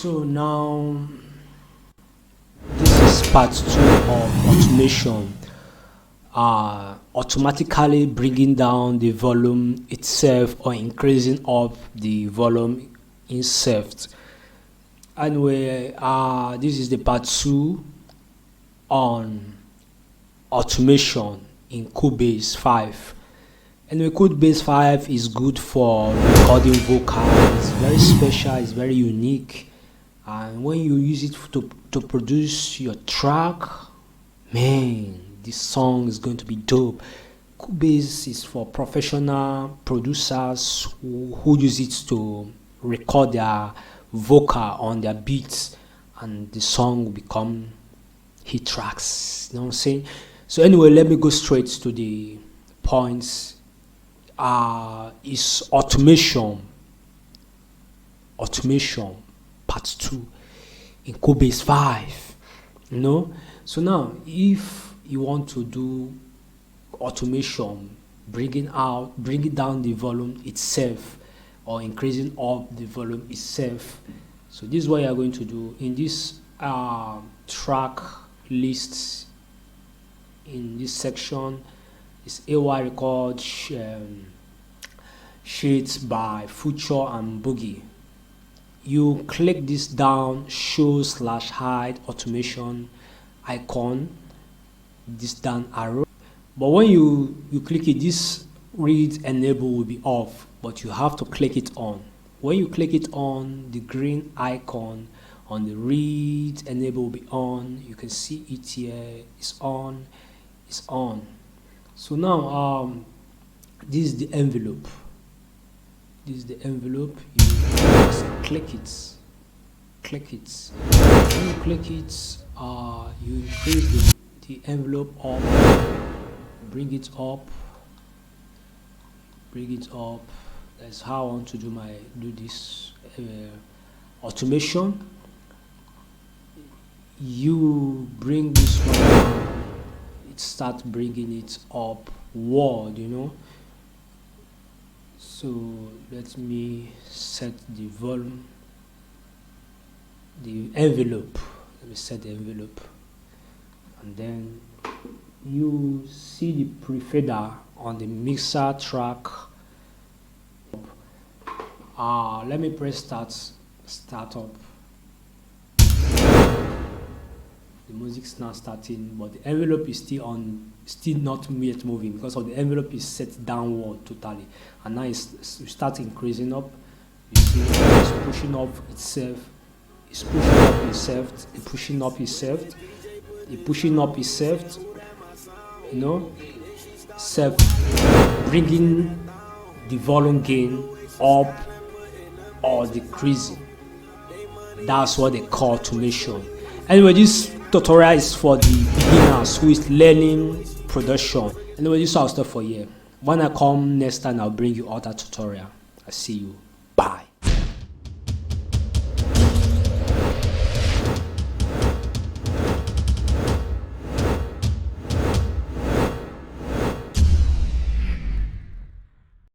So now this is part 2 of automation, automatically bringing down the volume itself or increasing up the volume itself. Anyway, this is the part 2 on automation in Cubase 5. Anyway, Cubase 5 is good for recording vocals. It's very special, it's very unique, and when you use it to produce your track, man, this song is going to be dope. Cubase is for professional producers who use it to record their vocal on their beats, and the song will become hit tracks. You know what I'm saying? So anyway, let me go straight to the points. Is automation part 2 in Cubase 5. So now if you want to do automation, bringing down the volume itself or increasing up the volume itself, so this is what you are going to do in this track lists. In this section is AY record sheets by Future and Boogie. You click this down, show/hide automation icon, this down arrow, but when you click it, this read enable will be off, but you have to click it on. When you click it on, the green icon on the read enable will be on. You can see it here. It's on. So now this is the envelope. You just click it. When you click it, you increase the envelope up, bring it up. That's how I want to do this automation. You bring this one down, start bringing it upward, so let me set the volume, the envelope. Let me set the envelope, and then you see the pre-fader on the mixer track. Let me press start up. The music's now starting, but the envelope is still not yet moving because of the envelope is set downward totally, and now it's start increasing up. You see it's pushing up itself, bringing the volume gain up or decreasing. That's what they call automation. Anyway, this tutorial is for the beginners who is learning production. Anyway, this is all stuff for here. When I come next time, I'll bring you other tutorial. I see you.